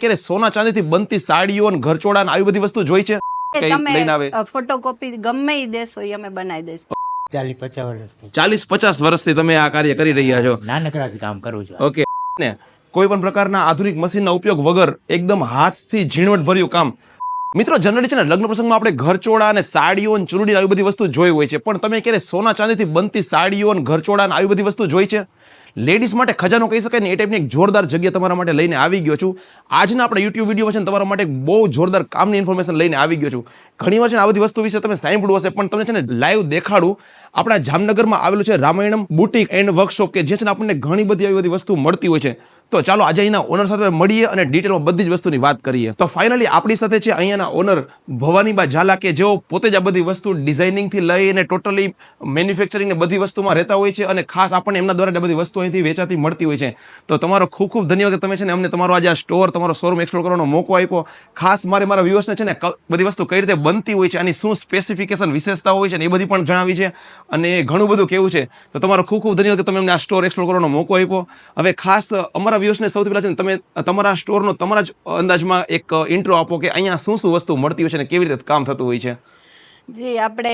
કે સોના ચાંદીથી બનતી સાડીઓ અને ઘરચોળા આવી બધી વસ્તુ જોઈ છે? તમે ફોટોકોપી ગમે ઈ દેશો ઈ અમે બનાવી દઈશું. 40-50 વર્ષથી 40-50 વર્ષથી તમે આ કાર્ય કરી રહ્યા છો. નાનકડાથી કામ કરું છું. ઓકે ને કોઈ પણ પ્રકારના આધુનિક મશીનના ઉપયોગ વગર એકદમ હાથથી ઝીણવટ ભર્યું કામ. મિત્રો જનરલી છે ને લગ્ન પ્રસંગમાં આપણે ઘરચોળા અને સાડીઓ અને ચૂંટણી આવી બધી વસ્તુ જોઈ હોય છે, પણ તમે ક્યારે સોના ચાંદીથી બનતી સાડીઓ અને ઘરચોળા આવી બધી વસ્તુ જોઈ છે? લેડીઝ માટે ખજાનો કહી શકાય ને એ ટાઈપની એક જોરદાર જગ્યા તમારા માટે લઈને આવી ગયો છું. આજના આપણે યુટ્યુબ વિડીયોમાં છે ને તમારા માટે બહુ જોરદાર કામની ઇન્ફોર્મેશન લઈને આવી ગયો છું. ઘણીવાર છે ને આ બધી વસ્તુ વિશે તમે સાંભળ્યું હશે, પણ તમને છે ને લાઈવ દેખાડું. આપણા જામનગરમાં આવેલું છે રામાયણમ બુટીક એન્ડ વર્કશોપ, કે જે છે ને આપણને ઘણી બધી આવી બધી વસ્તુ મળતી હોય છે. તો ચાલો આજે અહીંના ઓનર સાથે મળીએ અને ડિટેલમાં બધી જ વસ્તુની વાત કરીએ. તો ફાઇનલી આપણી સાથે છે અહીંયાના ઓનર ભવાનીબા ઝાલા, કે જેઓ પોતે જ આ બધી વસ્તુ ડિઝાઇનિંગથી લઈને ટોટલી મેન્યુફેક્ચરિંગ ને બધી વસ્તુમાં રહેતા હોય છે, અને ખાસ આપણને એમના દ્વારા બધી વસ્તુ અહીંથી વેચાતી મળતી હોય છે. તો તમારો ખૂબ ખૂબ ધન્યવાદ કે તમે છે ને અમને તમારો આજે આ સ્ટોર, તમારો શોરૂમ એક્સપ્લોર કરવાનો મોકો આપ્યો. ખાસ મારા વ્યુઅર્સને છે ને બધી વસ્તુ કઈ રીતે બનતી હોય છે, આની શું સ્પેસિફિકેશન વિશેષતા હોય છે ને એ બધી પણ જણાવી છે, અને ઘણું બધું કેવું છે. તો તમારો ખૂબ ખૂબ ધન્યવાદ કે તમે અમને આ સ્ટોર એક્સપ્લોર કરવાનો મોકો આપ્યો. હવે ખાસ અમારા વ્યુઅર્સને સૌથી પહેલા છે ને તમે તમારા સ્ટોરનો તમારા જ અંદાજમાં એક ઇન્ટ્રો આપો કે અહીંયા શું શું વસ્તુ મળતી હોય છે અને કેવી રીતે કામ થતું હોય છે. જી, આપણે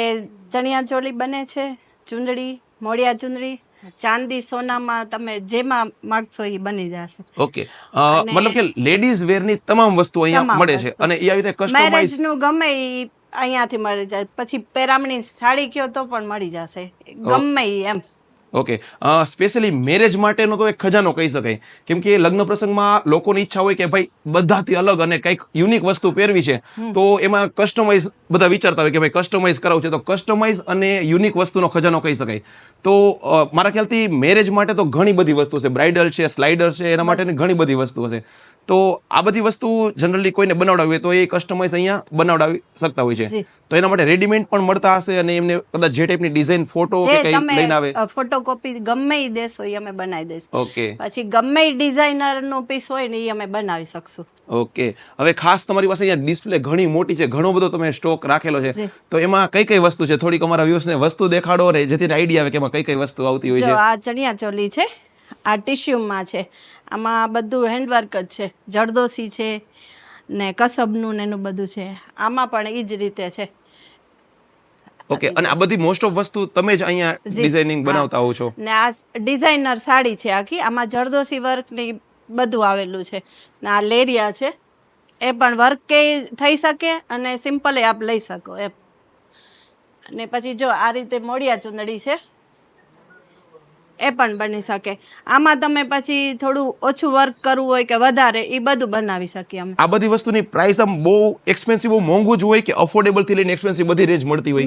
ચણિયા ચોળી બને છે, ચુંદડી, મોડિયા ચુંદડી, ચાંદી સોનામાં તમે જેમાં માંગશો એ બની જશે. ઓકે, મતલબ કે લેડીઝ વેરની તમામ વસ્તુ અહીંયા મળે છે, અને એ આવી રીતે કસ્ટમાઇઝ મેરેજનું ગમે ઈ અહીંયાથી મળી જાય. પછી પેરામણી સાડી કયો તો પણ મળી જશે, ગમે ઈ એમ. ઓકે, સ્પેશિયલી મેરેજ માટેનો તો એક ખજાનો કહી શકાય, કેમ કે લગ્ન પ્રસંગમાં લોકોની ઈચ્છા હોય કે ભાઈ બધાથી અલગ અને કંઈક યુનિક વસ્તુ પહેરવી છે, તો એમાં કસ્ટમાઇઝ બધા વિચારતા હોય કે ભાઈ કસ્ટમાઇઝ કરાવવું છે. તો કસ્ટમાઇઝ અને યુનિક વસ્તુનો ખજાનો કહી શકાય. તો મારા ખ્યાલથી મેરેજ માટે તો ઘણી બધી વસ્તુ છે, બ્રાઇડલ છે, સ્લાઇડર છે, એના માટેની ઘણી બધી વસ્તુઓ છે. તો આ બધી વસ્તુ જનરલી કોઈને બનાવડાવી હોય તો એ કસ્ટમાઇઝ અહીંયા બનાવડાવી શકતા હોય છે. તો એના માટે રેડીમેડ પણ મળતા હશે, અને એમને કદાચ જે ટાઈપની ડિઝાઇન ફોટો કે કંઈ લઈને આવે ફોટોકોપી ગમે ઈ દેશો એ અમે બનાવી દઈશું. ઓકે, પછી ગમે ઈ ડિઝાઇનરનો પીસ હોય ને એ અમે બનાવી શકશું. ઓકે, હવે ખાસ તમારી પાસે અહીંયા ડિસ્પ્લે ઘણી મોટી છે, ઘણો બધો તમે સ્ટોક રાખેલો છે, તો એમાં કઈ કઈ વસ્તુ છે? થોડીક અમારા વ્યુઅર્સને વસ્તુ દેખાડો ને જેથી આઈડિયા આવે કે એમાં કઈ કઈ વસ્તુ આવતી હોય છે. આ ચણિયા ચોલી છે, આ ટિશ્યુમાં છે, આમાં બધું હેન્ડવર્ક જ છે, જરદોશી છે ને કસબનું ને એનું બધું છે. આમાં પણ એ જ રીતે છે. ઓકે, અને આ બધી મોસ્ટ ઓફ વસ્તુ તમે જ અહીંયા ડિઝાઇનિંગ બનાવતા હો છો? ને આ ડિઝાઇનર સાડી છે આખી, આમાં જરદોશી વર્ક ને બધું આવેલું છે. ને આ લેરિયા છે, એ પણ વર્ક કે થઈ શકે અને સિમ્પલ આપ લઈ શકો એમ. અને પછી જો આ રીતે મોડિયા ચુંદડી છે, એ પણ બની શકે. આમાં તમે પછી થોડું ઓછું વર્ક કરવું હોય કે વધારે, એ બધું બનાવી શકીએ અમે. આ બધી વસ્તુની પ્રાઇસ આમ બહુ એક્સપેન્સિવ, બહુ મોંઘું જ હોય કે અફોર્ડેબલ થી લઈને એક્સપેન્સિવ બધી રેન્જ મળતી હોય?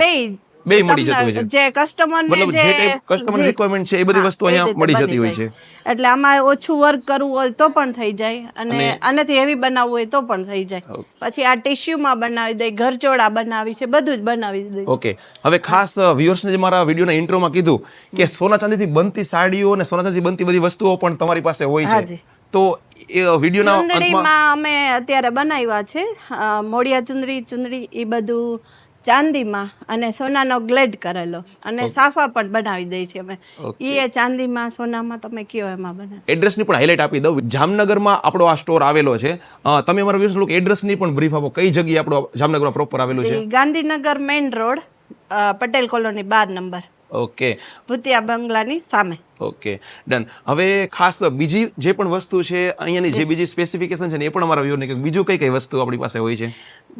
બે મળી જતું હોય છે, જે કસ્ટમર મતલબ જે ટાઈપ કસ્ટમર રિક્વાયરમેન્ટ છે એ બધી વસ્તુ અહીંયા મળી જતી હોય છે. એટલે આમાં ઓછું વર્ક કરવું હોય તો પણ થઈ જાય, અને આનાથી હેવી બનાવવું હોય તો પણ થઈ જાય. પછી આ ટિશ્યુમાં બનાવી દઈ, ઘરચોળા બનાવી છે, બધું જ બનાવી દઈ. ઓકે, હવે ખાસ વ્યુઅર્સને જે મારા વિડીયોના ઇન્ટ્રોમાં કીધું કે સોના ચાંદીથી બનતી સાડીઓ અને સોના ચાંદીથી બનતી બધી વસ્તુઓ પણ તમારી પાસે હોય છે, તો એ વિડીયોના ચુંદડીમાં અમે અત્યારે બનાવ્યા છે મોડિયા ચુંદડી, એ બધું ચાંદીમાં અને સોનાનો ગ્લેડ કરેલો, અને સાફા પણ બનાવી દઈ છે અમે. એ ચાંદીમાં સોનામાં તમે કયો એમાં બનાવે. એડ્રેસની પણ હાઇલાઇટ આપી દઉં. જામનગરમાં આપણો આ સ્ટોર આવેલો છે. તમે અમારા વ્યુઅર્સ લોકો એડ્રેસની પણ બ્રીફ આપો, કઈ જગ્યાએ આપણો જામનગરમાં પ્રોપર આવેલું છે? Gandhinagar main road, Patel colony 12 નંબર. ઓકે, ભૂતિયા બંગલાની સામે. Okay, done. હવે ખાસ બીજી જે પણ વસ્તુ છે અહીંયાની, જે બીજી સ્પેસિફિકેશન છે ને એ પણ અમારા વ્યુઅરને કે બીજું કઈ કઈ વસ્તુ આપણી પાસે હોય છે?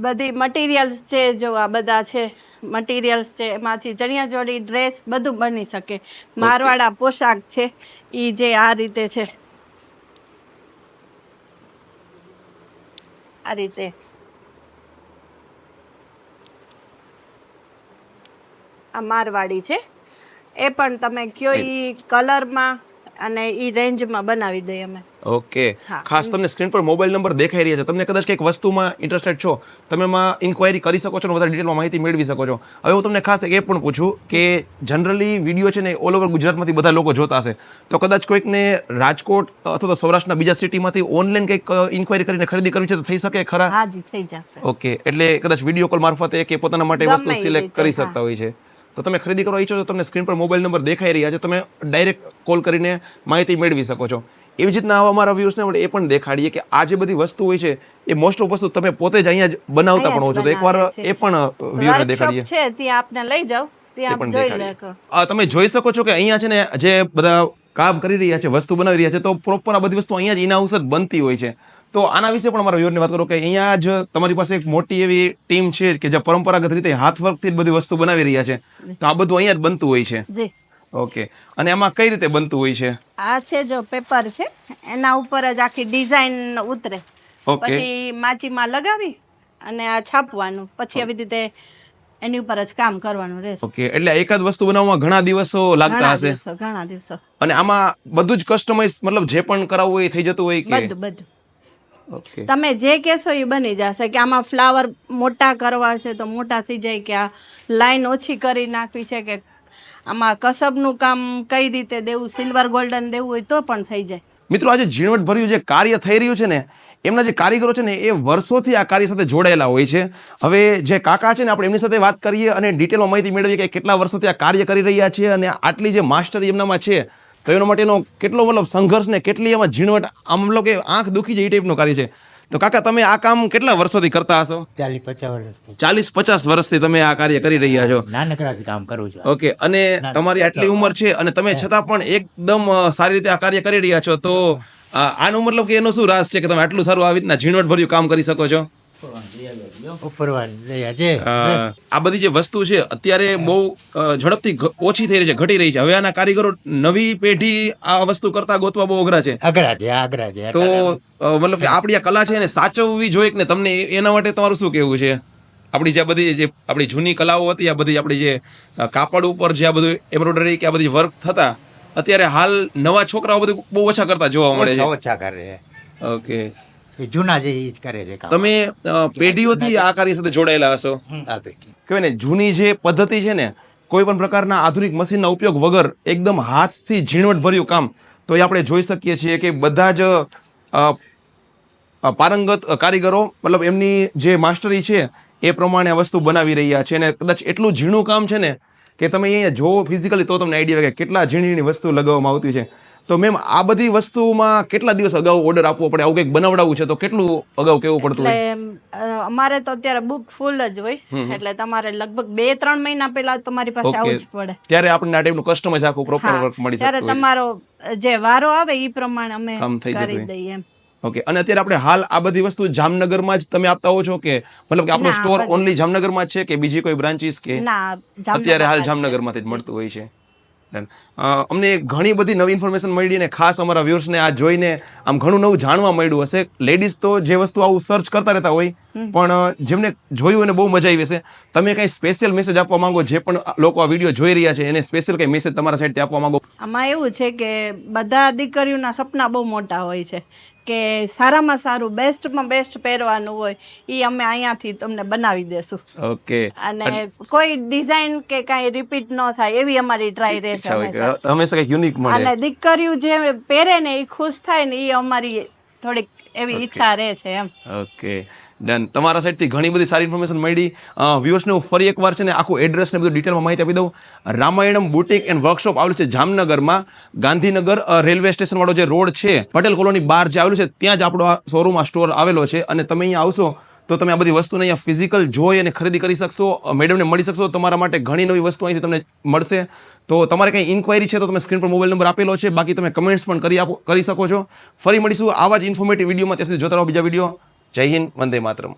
બધી મટીરિયલ્સ છે, જો આ બધા છે મટીરિયલ્સ છે, એમાંથી ચણિયા ચોળી, ડ્રેસ બધું બની શકે. મારવાડા પોશાક છે, એ જે આ રીતે છે, આ રીતે આ મારવાડી છે, એ પણ તમે કયો ઈ કલરમાં અને ઈ રેન્જમાં બનાવી દઈએ અમે. ઓકે, ખાસ તમને સ્ક્રીન પર મોબાઈલ નંબર દેખાઈ રહ્યા છે. તમને કદાચ કંઈક વસ્તુમાં ઇન્ટરેસ્ટેડ છો, તમે એમાં ઇન્ક્વાયરી કરી શકો છો અને વધારે ડિટેલમાં માહિતી મેળવી શકો છો. હવે હું તમને ખાસ એ પણ પૂછું કે જનરલી વિડીયો છે ને ઓલ ઓવર ગુજરાતમાંથી બધા લોકો જોતા હશે, તો કદાચ કોઈકને રાજકોટ અથવા તો સૌરાષ્ટ્રના બીજા સિટીમાંથી ઓનલાઈન કંઈક ઇન્ક્વાયરી કરીને ખરીદી કરવી છે તો થઈ શકે ખરા? હા જી, થઈ જશે. ઓકે, એટલે કદાચ વિડીયો કોલ મારફતે કે પોતાના માટે વસ્તુ સિલેક્ટ કરી શકતા હોય છે. તો તમે ખરીદી કરવા ઈચ્છો તો તમને સ્ક્રીન પર મોબાઈલ નંબર દેખાઈ રહ્યા છે, તમે ડાયરેક્ટ કોલ કરીને માહિતી મેળવી શકો છો. એવી જ રીતના અમારા વ્યુઅર્સને આપણે એ પણ દેખાડીએ કે આ જે બધી વસ્તુ હોય છે એ મોસ્ટ ઓફ વસ્તુ તમે પોતે જ અહીંયા જ બનાવતા પણ હો છો, તો એકવાર એ પણ વ્યુઅરને દેખાડીએ. વર્કશોપ છે ત્યાં આપને લઈ જાઓ, ત્યાં આપ જોઈ લેકો. તમે જોઈ શકો છો કે અહીંયા છે ને જે બધા કામ કરી રહ્યા છે, વસ્તુ બનાવી રહ્યા છે, તો પ્રોપર આ બધી વસ્તુ અહીંયા જ ઇન હાઉસ જ બનતી હોય છે. તો આના વિશે પણ અમારા વ્યુઅરને વાત કરો કે અહીંયા જ તમારી પાસે એક મોટી એવી ટીમ છે કે જે પરંપરાગત રીતે હાથવર્કથી જ બધી વસ્તુ બનાવી રહ્યા છે, તો આ બધું અહીંયા જ બનતું હોય છે. જી. ઓકે, અને આમાં કઈ રીતે બનતું હોય છે? આ છે જો પેપર છે, એના ઉપર જ આખી ડિઝાઇન ઉતરે, ઓકે, પછી માચીમાં લગાવી અને આ છાપવાનું, પછી આવી રીતે એની ઉપર જ કામ કરવાનું રહેશે. ઓકે, એટલે એકાદ વસ્તુ બનાવવામાં ઘણા દિવસો લાગતા હશે. ઘણા દિવસો. અને આમાં બધું જ કસ્ટમાઇઝ, મતલબ જે પણ કરાવવું હોય એ થઈ જતું હોય કે? બધું. ઓકે, તમે જે કહેશો એ બની જશે. કે આમાં ફ્લાવર મોટા કરવા છે તો મોટા થઈ જાય, કે આ લાઈન ઓછી કરી નાખવી છે, કે આમાં કસબનું કામ કઈ રીતે દેવું, સિલ્વર ગોલ્ડન દેવું હોય તો પણ થઈ જાય. મિત્રો, આજે ઝીણવટ ભર્યું જે કાર્ય થઈ રહ્યું છે ને, એમના જે કારીગરો છે ને એ વર્ષોથી આ કાર્ય સાથે જોડાયેલા હોય છે. હવે જે કાકા છે ને, આપણે એમની સાથે વાત કરીએ અને ડિટેલમાં માહિતી મેળવીએ કે કેટલા વર્ષોથી આ કાર્ય કરી રહ્યા છે અને આટલી જે માસ્ટરી એમનામાં છે, તો એના માટેનો કેટલો મતલબ સંઘર્ષ ને કેટલી એમાં ઝીણવટ, આમ મતલબ કે આંખ દુખી જાય એ ટાઈપનું કાર્ય છે. તો કાકા, તમે આ કામ કેટલા વર્ષોથી કરતા હશો? 40-50 વર્ષથી. 40-50 વર્ષથી તમે આ કાર્ય કરી રહ્યા છો. નાનકડાથી કામ કરું છું. ઓકે, અને તમારી આટલી ઉંમર છે અને તમે છતાં પણ એકદમ સારી રીતે આ કાર્ય કરી રહ્યા છો, તો આનો મતલબ કે એનો શું રાજ છે કે તમે આટલું સારું આવી રીતના ઝીણવટ ભર્યું કામ કરી શકો છો? ઉપરવાળી છે. આ બધી જે વસ્તુ છે અત્યારે બહુ ઝડપથી ઓછી થઈ રહી છે, ઘટી રહી છે. હવે આના કારીગરો નવી પેઢી આ વસ્તુ કરતા ગોતવા બહુ અઘરા છે. અઘરા છે. તો મતલબ કે આપણી આ કલા છે એને સાચવવી જોઈએ કે ને, તમને એના માટે તમારું શું કહેવું છે? આપણી જે બધી જે આપણી જૂની કલાઓ હતી, આ બધી આપણી જે કાપડ ઉપર જે આ બધું એમ્બ્રોઇડરી કે આ બધી વર્ક થતા, અત્યારે હાલ નવા છોકરાઓ બધું બહુ ઓછા કરતા જોવા મળે છે. ઓછા કરે. ઓકે, જૂના જે ઈ જ કરે છે કામ. તમે પેઢીઓથી આ કાર્ય સાથે જોડાયેલા હશો. કહેવાય ને, જૂની જે પદ્ધતિ છે ને, કોઈ પણ પ્રકારના આધુનિક મશીનના ઉપયોગ વગર એકદમ હાથથી ઝીણવટ ભર્યું કામ, તો એ આપણે જોઈ શકીએ છીએ કે બધા જ પારંગત કારીગરો, મતલબ એમની જે માસ્ટરી છે એ પ્રમાણે આ વસ્તુ બનાવી રહ્યા છે. અને કદાચ એટલું ઝીણું કામ છે ને કે તમે અહીંયા જોવો ફિઝિકલી તો તમને આઈડિયા આવે કે કેટલા ઝીણી વસ્તુ લગાવવામાં આવતી છે. તો મેમ, આ બધી વસ્તુમાં કેટલા દિવસ અગાઉ ઓર્ડર આપવો પડે? આવું કંઈક બનાવડાવવું છે તો કેટલું અગાઉ કેવું પડતું હોય? એટલે અમારે તો અત્યારે બુક ફૂલ જ હોય, એટલે તમારે લગભગ 2-3 મહિના પહેલા તમારી પાસે આવવું જ પડે. ત્યારે આપણને આ ટાઈપનું કસ્ટમાઇઝ આખું પ્રોપર વર્ક મળી ત્યારે શકતું હોય. તમારો જે વારો આવે એ પ્રમાણે અમે કામ થઈ જતું કરી હોય. દઈએ એમ. ઓકે, અને અત્યારે આપણે હાલ આ બધી વસ્તુ જામનગરમાં જ તમે આપતા હો છો કે મતલબ કે આપણો ના, સ્ટોર ઓનલી જામનગરમાં જ છે કે બીજી કોઈ બ્રાન્ચીસ કે ના, અત્યારે હાલ જામનગરમાંથી જ મળતું હોય છે? અમને ઘણી બધી નવી ઇન્ફોર્મેશન મળી અને ખાસ અમારા વ્યુઅર્સને આ જોઈને આમ ઘણું નવું જાણવા મળ્યું હશે. લેડીઝ તો જે વસ્તુ આવું સર્ચ કરતા રહેતા હોય, પણ જેમને જોયું એને બહુ મજા આવી હશે. તમે કઈ સ્પેશિયલ મેસેજ આપવા માંગો, જે પણ લોકો આ વિડીયો જોઈ રહ્યા છે એને સ્પેશિયલ કઈ મેસેજ તમારા સાઈડથી આપવા માંગો? આમાં એવું છે કે બધા દીકરીઓના સપના બહુ મોટા હોય છે કે સારામાં સારું, બેસ્ટમાં બેસ્ટ પહેરવાનું હોય, એ અમે અહીંયાથી તમને બનાવી દેશું. ઓકે, અને કોઈ ડિઝાઇન કે કાંઈ રિપીટ ન થાય એવી અમારી ટ્રાય રહેશે હંમેશા કંઈક યુનિક મળે. અને દીકરીઓ જે પહેરે ને એ ખુશ થાય ને, એ અમારી થોડીક એવી ઈચ્છા રહે છે એમ. Okay, done. તમારા સાઈડથી ઘણી બધી સારી ઇન્ફોર્મેશન મળી. વ્યુઅર્સને હું ફરી એકવાર છે ને આખું એડ્રેસ ને બધું ડિટેલમાં માહિતી આપી દઉં. રામાયણમ બુટીક એન્ડ વર્કશોપ આવેલું છે જામનગરમાં, ગાંધીનગર રેલવે સ્ટેશન વાળો જે રોડ છે, પટેલ કોલોની બહાર જે આવેલું છે, ત્યાં જ આપણો આ શોરૂમ, આ સ્ટોર આવેલો છે. અને તમે અહીંયા આવશો તો તમે આ બધી વસ્તુને અહીંયા ફિઝિકલ જોઈ અને ખરીદી કરી શકશો. મેડમને મળી શકશો. તમારા માટે ઘણી નવી વસ્તુ અહીંથી તમને મળશે. તો તમારે કંઈ ઇન્ક્વાયરી છે તો તમે સ્ક્રીન પર મોબાઈલ નંબર આપેલો છે. બાકી તમે કમેન્ટ્સ પણ કરી શકો છો. ફરી મળીશું આવા જ ઇન્ફોર્મેટિવ વિડીયોમાં. ત્યાં સુધી જોતા રહો બીજા વિડીયો. જય હિન્દ, વંદે માતરમ.